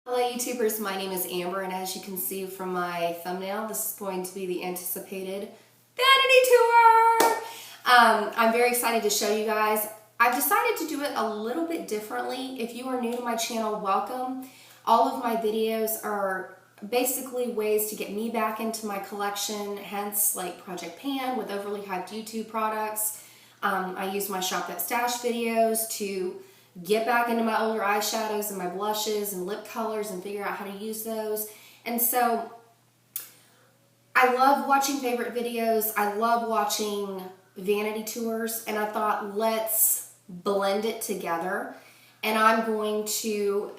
Hello YouTubers, my name is Amber, and as you can see from my thumbnail, this is going to be the anticipated Vanity Tour! I'm very excited to show you guys. I've decided to do it a little bit differently. If you are new to my channel, welcome. All of my videos are basically ways to get me back into my collection, hence like Project Pan with overly hyped YouTube products. I use my Shop That Stash videos to get back into my older eyeshadows and my blushes and lip colors and figure out how to use those. And so I love watching favorite videos. I love watching vanity tours, and I thought let's blend it together. And I'm going to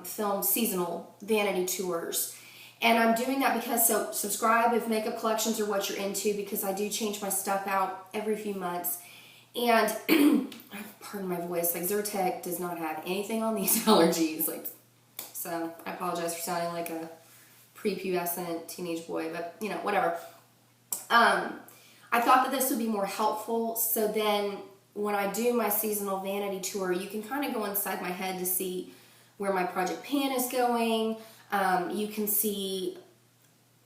film seasonal vanity tours. And I'm doing that because, so subscribe if makeup collections are what you're into, because I do change my stuff out every few months. And pardon my voice, like Zyrtec does not have anything on these allergies, so I apologize for sounding like a prepubescent teenage boy, but you know, whatever. I thought that this would be more helpful, so then when I do my seasonal vanity tour, you can kind of go inside my head to see where my Project Pan is going. You can see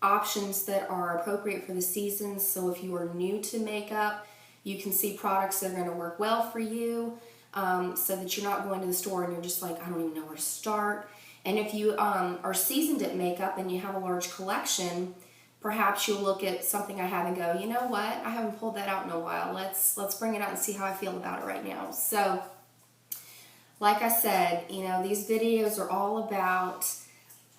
options that are appropriate for the seasons, so if you are new to makeup, you can see products that are going to work well for you, so that you're not going to the store and you're just like, I don't even know where to start. And if you are seasoned at makeup and you have a large collection, perhaps you'll look at something I have and go, you know what, I haven't pulled that out in a while. Let's bring it out and see how I feel about it right now. So, like I said, you know, these videos are all about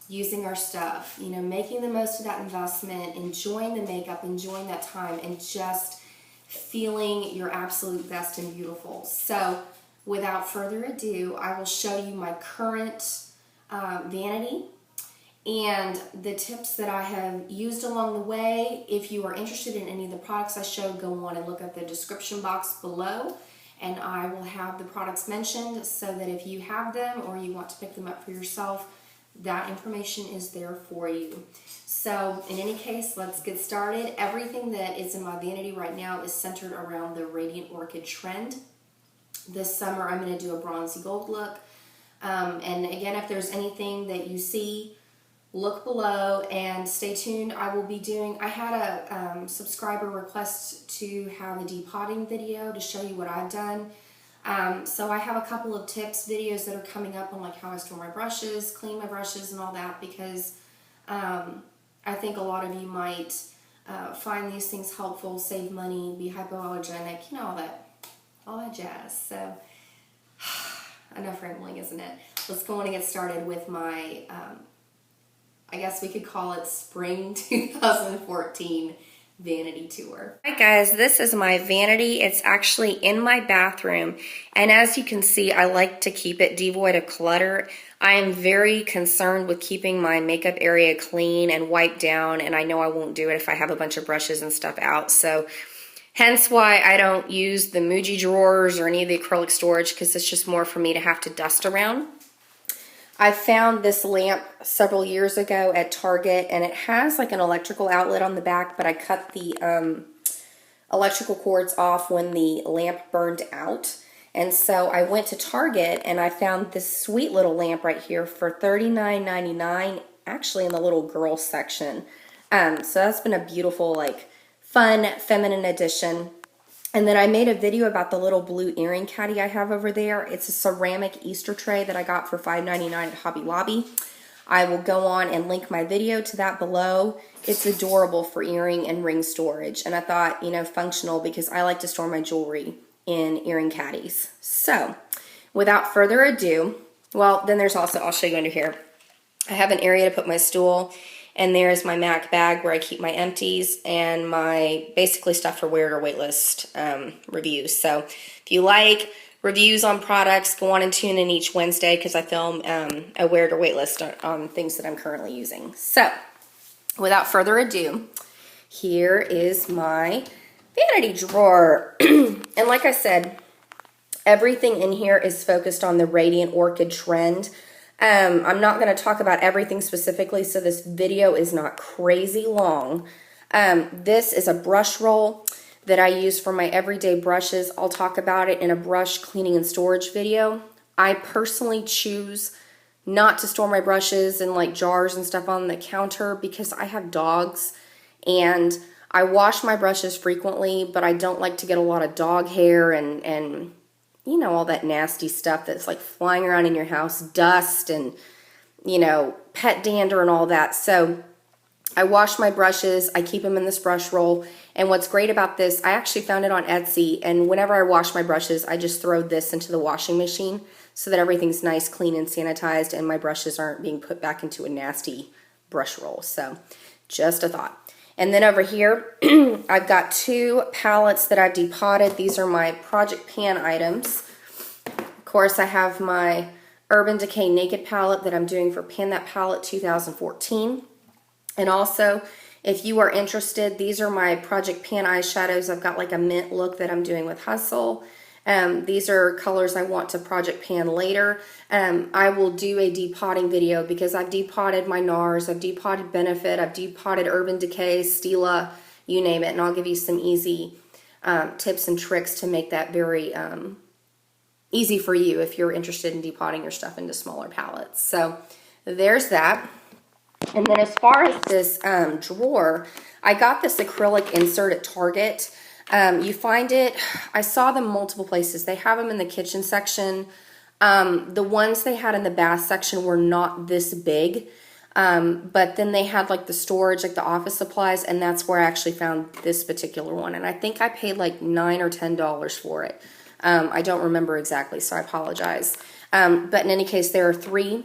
using our stuff, you know, making the most of that investment, enjoying the makeup, enjoying that time, and just feeling your absolute best and beautiful. So without further ado, I will show you my current vanity and the tips that I have used along the way. If you are interested in any of the products I show, go on and look at the description box below, and I will have the products mentioned so that if you have them or you want to pick them up for yourself, that information is there for you. So in any case, let's get started. Everything that is in my vanity right now is centered around the Radiant Orchid trend. This summer I'm going to do a bronzy gold look. And again, if there's anything that you see, look below and stay tuned. I will be doing, I had a subscriber request to have a depotting video to show you what I've done. So I have a couple of tips videos that are coming up on like how I store my brushes, clean my brushes and all that, because I think a lot of you might find these things helpful, save money, be hypoallergenic, you know, all that jazz. So enough rambling, isn't it? Let's go on and get started with my, I guess we could call it Spring 2014 vanity tour. Alright guys, this is my vanity. It's actually in my bathroom, and as you can see, I like to keep it devoid of clutter. I am very concerned with keeping my makeup area clean and wiped down, and I know I won't do it if I have a bunch of brushes and stuff out, so hence why I don't use the Muji drawers or any of the acrylic storage, because it's just more for me to have to dust around. I found this lamp several years ago at Target, and it has like an electrical outlet on the back, but I cut the electrical cords off when the lamp burned out. And so I went to Target and I found this sweet little lamp right here for $39.99, actually in the little girl section. So that's been a beautiful, like, fun, feminine addition. And then I made a video about the little blue earring caddy I have over there. It's a ceramic Easter tray that I got for $5.99 at Hobby Lobby. I will go on and link my video to that below. It's adorable for earring and ring storage. And I thought, you know, functional, because I like to store my jewelry in earring caddies. So, without further ado, well, then there's also, I'll show you under here. I have an area to put my stool. And there's my MAC bag where I keep my empties and my basically stuff for wear it or waitlist reviews. So if you like reviews on products, go on and tune in each Wednesday, because I film a wear it or waitlist on things that I'm currently using. So without further ado, here is my vanity drawer. And like I said, everything in here is focused on the Radiant Orchid trend. I'm not going to talk about everything specifically, so this video is not crazy long. This is a brush roll that I use for my everyday brushes. I'll talk about it in a brush cleaning and storage video. I personally choose not to store my brushes in like jars and stuff on the counter because I have dogs and I wash my brushes frequently, but I don't like to get a lot of dog hair and you know, all that nasty stuff that's like flying around in your house, dust and, you know, pet dander and all that. So I wash my brushes, I keep them in this brush roll, and what's great about this, I actually found it on Etsy, and whenever I wash my brushes, I just throw this into the washing machine so that everything's nice, clean, and sanitized, and my brushes aren't being put back into a nasty brush roll. So just a thought. And then over here, I've got 2 palettes that I've depotted. These are my Project Pan items. Of course, I have my Urban Decay Naked palette that I'm doing for Pan That Palette 2014. And also, if you are interested, these are my Project Pan eyeshadows. I've got like a mint look that I'm doing with Hustle. These are colors I want to Project Pan later. I will do a depotting video because I've depotted my NARS, I've depotted Benefit, I've depotted Urban Decay, Stila, you name it. And I'll give you some easy tips and tricks to make that very easy for you if you're interested in depotting your stuff into smaller palettes. So there's that. And then as far as this drawer, I got this acrylic insert at Target. You find it, I saw them multiple places. They have them in the kitchen section. The ones they had in the bath section were not this big. But then they had like the storage, like the office supplies, and that's where I actually found this particular one. And I think I paid like $9 or $10 for it. I don't remember exactly, so I apologize. But in any case, there are 3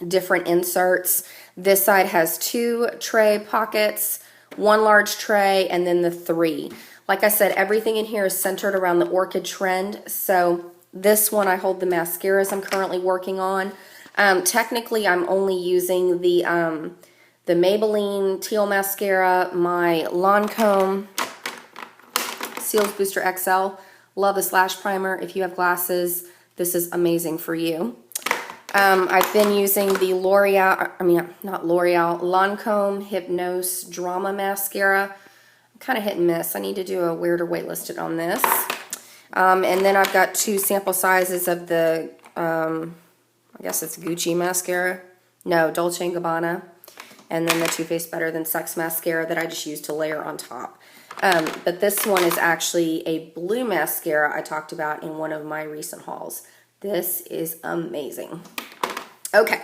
different inserts. This side has 2 tray pockets, 1 large tray, and then the 3. Like I said, everything in here is centered around the Orchid trend. So this one, I hold the mascaras I'm currently working on. Technically, I'm only using the Maybelline Teal Mascara, my Lancome Cils Booster XL. Love this lash primer. If you have glasses, this is amazing for you. I've been using the Lancome Hypnose Drama Mascara. I'm kind of hit and miss. I need to do a weird or waitlisted on this. And then I've got 2 sample sizes of the, I guess it's Gucci mascara. No, Dolce & Gabbana. And then the Too Faced Better Than Sex mascara that I just used to layer on top. But this one is actually a blue mascara I talked about in one of my recent hauls. This is amazing. Okay,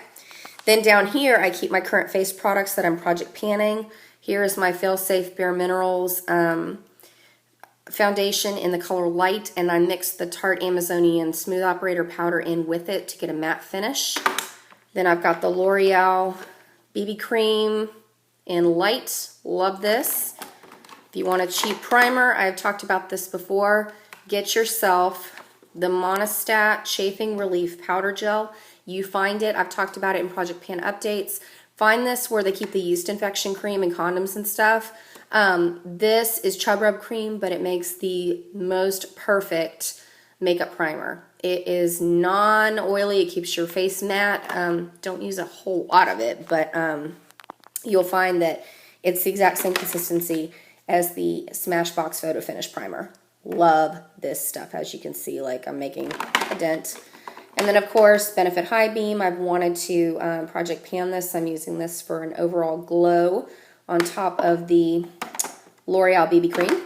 then down here I keep my current face products that I'm project panning. Here is my Failsafe Bare Minerals foundation in the color Light, and I mixed the Tarte Amazonian Smooth Operator powder in with it to get a matte finish. Then I've got the L'Oreal BB Cream in Light. Love this. If you want a cheap primer, I've talked about this before. Get yourself the Monistat Chafing Relief Powder Gel. You find it, I've talked about it in Project Pan updates. Find this where they keep the yeast infection cream and condoms and stuff. This is Chub Rub Cream, but it makes the most perfect makeup primer. It is non-oily, it keeps your face matte. Don't use a whole lot of it, but you'll find that it's the exact same consistency as the Smashbox Photo Finish Primer. Love this stuff. As you can see, like I'm making a dent. And then of course, Benefit High Beam. I've wanted to project pan this. I'm using this for an overall glow on top of the L'Oreal BB Cream.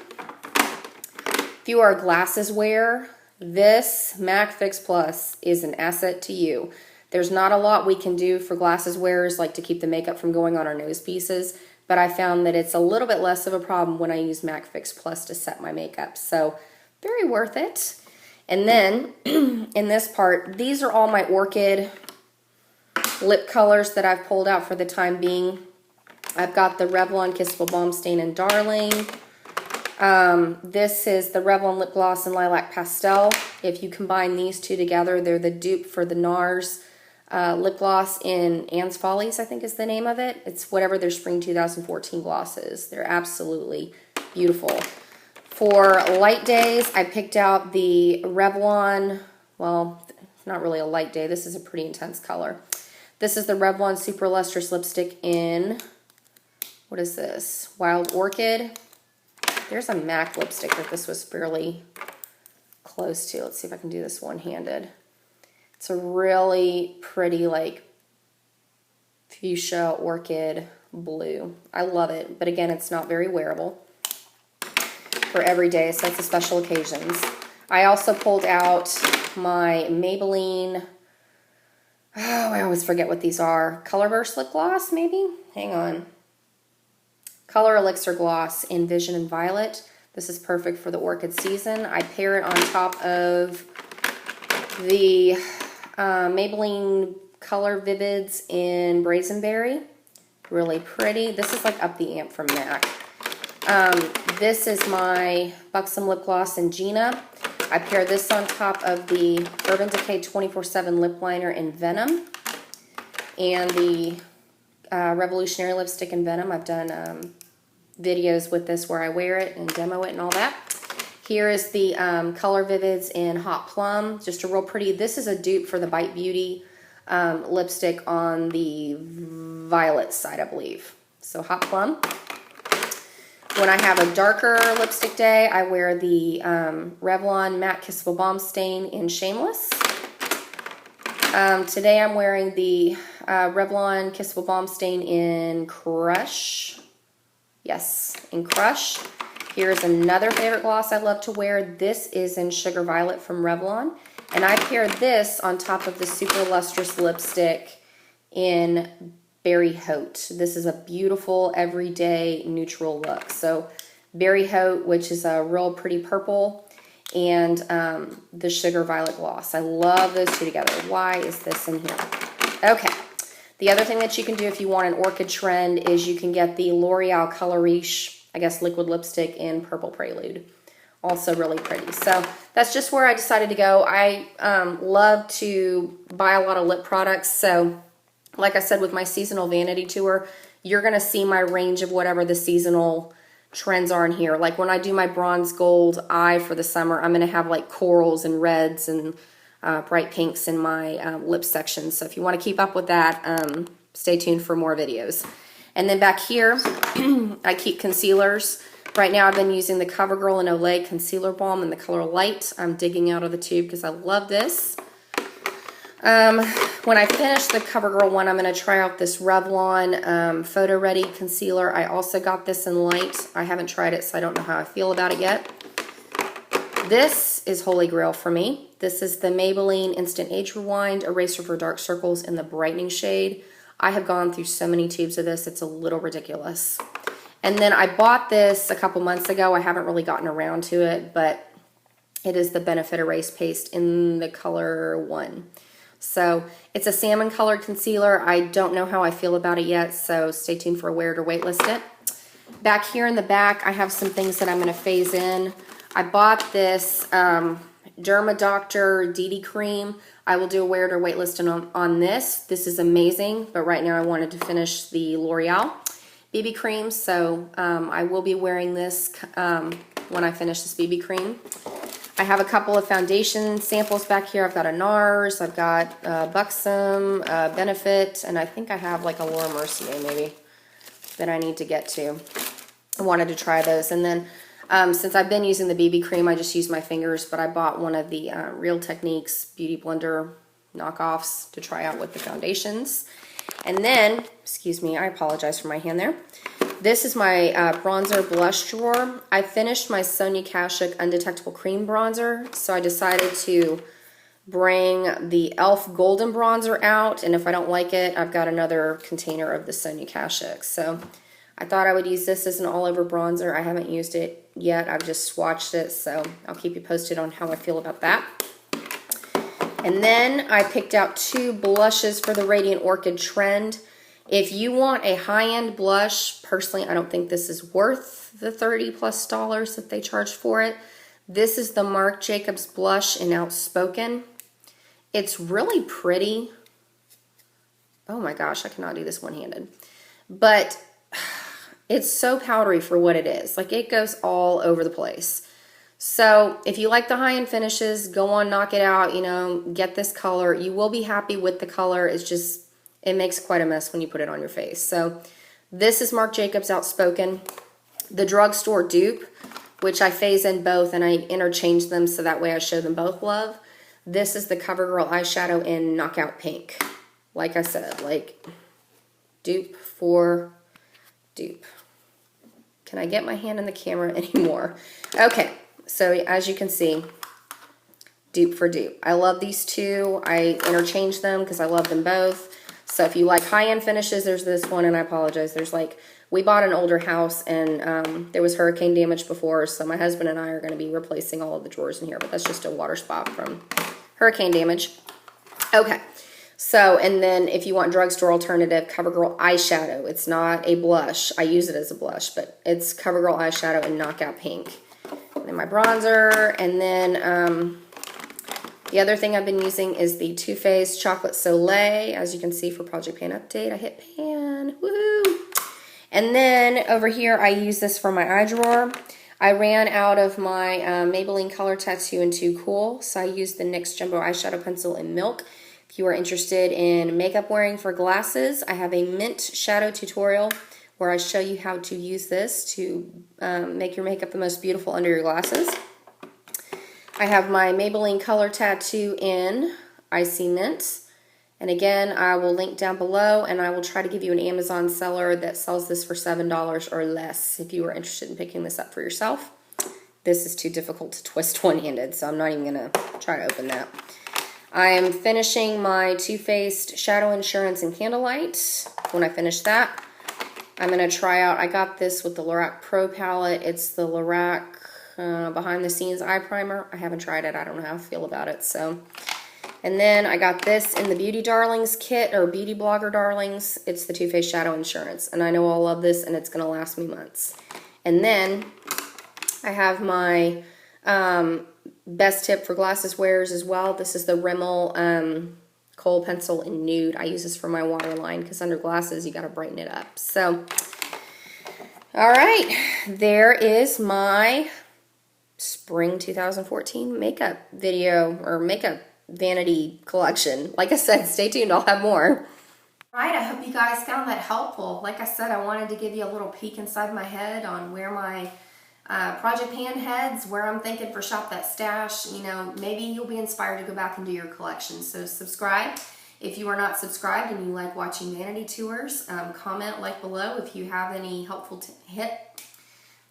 If you are a glasses wearer, this MAC Fix Plus is an asset to you. There's not a lot we can do for glasses wearers, like to keep the makeup from going on our nose pieces, but I found that it's a little bit less of a problem when I use MAC Fix Plus to set my makeup. So very worth it. And then in this part, these are all my Orchid lip colors that I've pulled out for the time being. I've got the Revlon Kissable Balm Stain and Darling. This is the Revlon Lip Gloss and Lilac Pastel. If you combine these 2 together, they're the dupe for the NARS lip gloss in Anne's Follies, I think is the name of it. It's whatever their spring 2014 gloss is. They're absolutely beautiful. For light days, I picked out the Revlon, well, it's not really a light day. This is a pretty intense color. This is the Revlon Super Lustrous Lipstick in, what is this? Wild Orchid. There's a MAC lipstick that this was fairly close to. Let's see if I can do this one-handed. It's a really pretty, like, fuchsia orchid blue. I love it, but again, it's not very wearable for every day, so it's the special occasions. I also pulled out my Maybelline, oh, I always forget what these are. Color Burst Lip Gloss, maybe? Hang on. Color Elixir Gloss in Vision and Violet. This is perfect for the orchid season. I pair it on top of the Maybelline Color Vivids in Brazenberry. Really pretty. This is like up the amp from MAC. This is my Buxom Lip Gloss in Gina. I pair this on top of the Urban Decay 24/7 Lip Liner in Venom and the Revolutionary Lipstick in Venom. I've done videos with this where I wear it and demo it and all that. Here is the Color Vivids in Hot Plum. Just a real pretty, this is a dupe for the Bite Beauty lipstick on the violet side, I believe. So Hot Plum. When I have a darker lipstick day, I wear the Revlon Matte Kissable Balm Stain in Shameless. Today I'm wearing the Revlon Kissable Balm Stain in Crush. Yes, in Crush. Here's another favorite gloss I love to wear. This is in Sugar Violet from Revlon. And I pair this on top of the Super Lustrous lipstick in Berry Haute. This is a beautiful everyday neutral look. So Berry Haute, which is a real pretty purple, and the Sugar Violet gloss. I love those two together. Why is this in here? Okay. The other thing that you can do if you want an orchid trend is you can get the L'Oreal Color Riche, I guess, liquid lipstick in Purple Prelude. Also really pretty. So that's just where I decided to go. I love to buy a lot of lip products. So like I said, with my seasonal vanity tour, you're going to see my range of whatever the seasonal trends are in here. Like when I do my bronze gold eye for the summer, I'm going to have like corals and reds and bright pinks in my lip section. So if you want to keep up with that, stay tuned for more videos. And then back here, I keep concealers. Right now I've been using the Covergirl and Olay Concealer Balm in the color Light. I'm digging out of the tube because I love this. When I finish the Covergirl one, I'm going to try out this Revlon Photoready Concealer. I also got this in Light. I haven't tried it, so I don't know how I feel about it yet. This is Holy Grail for me. This is the Maybelline Instant Age Rewind Eraser for Dark Circles in the Brightening shade. I have gone through so many tubes of this, it's a little ridiculous. And then I bought this a couple months ago. I haven't really gotten around to it, but it is the Benefit Erase Paste in the color 1. So it's a salmon colored concealer. I don't know how I feel about it yet, so stay tuned for where to waitlist it. Back here in the back, I have some things that I'm going to phase in. I bought this Derma Doctor DD cream. I will do a wear to waitlist on this. This is amazing, but right now I wanted to finish the L'Oreal BB cream, so I will be wearing this when I finish this BB cream. I have a couple of foundation samples back here. I've got a NARS, I've got Buxom, Benefit, and I think I have like a Laura Mercier maybe that I need to get to. I wanted to try those. And then since I've been using the BB cream, I just use my fingers, but I bought one of the Real Techniques Beauty Blender knockoffs to try out with the foundations. And then, excuse me, I apologize for my hand there. This is my bronzer blush drawer. I finished my Sonia Kashuk Undetectable Cream Bronzer, so I decided to bring the e.l.f. Golden Bronzer out, and if I don't like it, I've got another container of the Sonia Kashuk. So I thought I would use this as an all-over bronzer. I haven't used it yet. I've just swatched it, so I'll keep you posted on how I feel about that. And then I picked out 2 blushes for the Radiant Orchid trend. If you want a high-end blush, personally, I don't think this is worth the $30+ that they charge for it. This is the Marc Jacobs blush in Outspoken. It's really pretty. Oh my gosh, I cannot do this one-handed. But it's so powdery for what it is. Like, it goes all over the place. So if you like the high-end finishes, go on, knock it out, you know, get this color. You will be happy with the color. It's just, it makes quite a mess when you put it on your face. So this is Marc Jacobs Outspoken. The drugstore dupe, which I phase in both and I interchange them so that way I show them both love. This is the CoverGirl eyeshadow in Knockout Pink. Like I said, like, dupe for dupe. Can I get my hand in the camera anymore? Okay, so as you can see, dupe for dupe. I love these two. I interchange them because I love them both. So if you like high-end finishes, there's this one, and I apologize. There's like, we bought an older house, and there was hurricane damage before, so my husband and I are going to be replacing all of the drawers in here, but that's just a water spot from hurricane damage. Okay, so, and then if you want drugstore alternative, Covergirl eyeshadow. It's not a blush. I use it as a blush, but it's Covergirl eyeshadow in Knockout Pink. And then my bronzer, and then the other thing I've been using is the Too Faced Chocolate Soleil. As you can see for Project Pan Update, I hit pan, woohoo! And then over here, I use this for my eye drawer. I ran out of my Maybelline Color Tattoo in Too Cool, so I used the NYX Jumbo Eyeshadow Pencil in Milk. If you are interested in makeup wearing for glasses, I have a mint shadow tutorial where I show you how to use this to make your makeup the most beautiful under your glasses. I have my Maybelline Color Tattoo in Icy Mint. And again, I will link down below, and I will try to give you an Amazon seller that sells this for $7 or less if you are interested in picking this up for yourself. This is too difficult to twist one-handed, so I'm not even going to try to open that. I am finishing my Too Faced Shadow Insurance in Candlelight. When I finish that, I'm going to try out, I got this with the Lorac Pro palette. It's the Lorac Behind the Scenes Eye Primer. I haven't tried it. I don't know how I feel about it, so... And then I got this in the Beauty Darlings kit, or Beauty Blogger Darlings. It's the Too Faced Shadow Insurance. And I know I'll love this, and it's going to last me months. And then I have my best tip for glasses wearers as well. This is the Rimmel Kohl Pencil in Nude. I use this for my waterline because under glasses, you got to brighten it up. So, all right. There is my spring 2014 makeup video, or makeup vanity collection. Like I said, stay tuned, I'll have more. Alright, I hope you guys found that helpful. Like I said, I wanted to give you a little peek inside my head on where my Project Pan heads, where I'm thinking for Shop That Stash. You know, maybe you'll be inspired to go back and do your collection. So subscribe if you are not subscribed and you like watching vanity tours. Comment like below if you have any helpful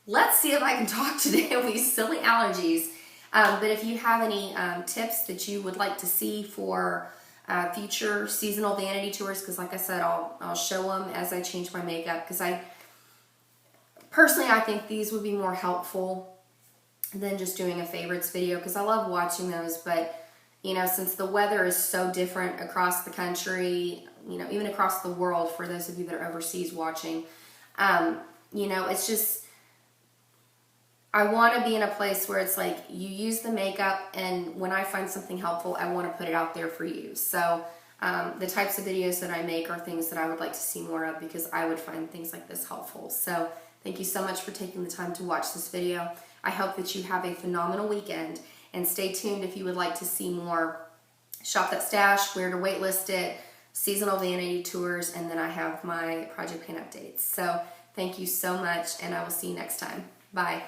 Let's see if I can talk today with these silly allergies. But if you have any tips that you would like to see for future seasonal vanity tours, because like I said, I'll show them as I change my makeup, because personally I think these would be more helpful than just doing a favorites video, because I love watching those, but you know, since the weather is so different across the country, you know, even across the world for those of you that are overseas watching, you know, it's just, I want to be in a place where it's like you use the makeup, and when I find something helpful, I want to put it out there for you. So the types of videos that I make are things that I would like to see more of, because I would find things like this helpful. So thank you so much for taking the time to watch this video. I hope that you have a phenomenal weekend, and stay tuned if you would like to see more Shop That Stash, where to waitlist it, seasonal vanity tours, and then I have my Project Pan updates. So thank you so much, and I will see you next time. Bye.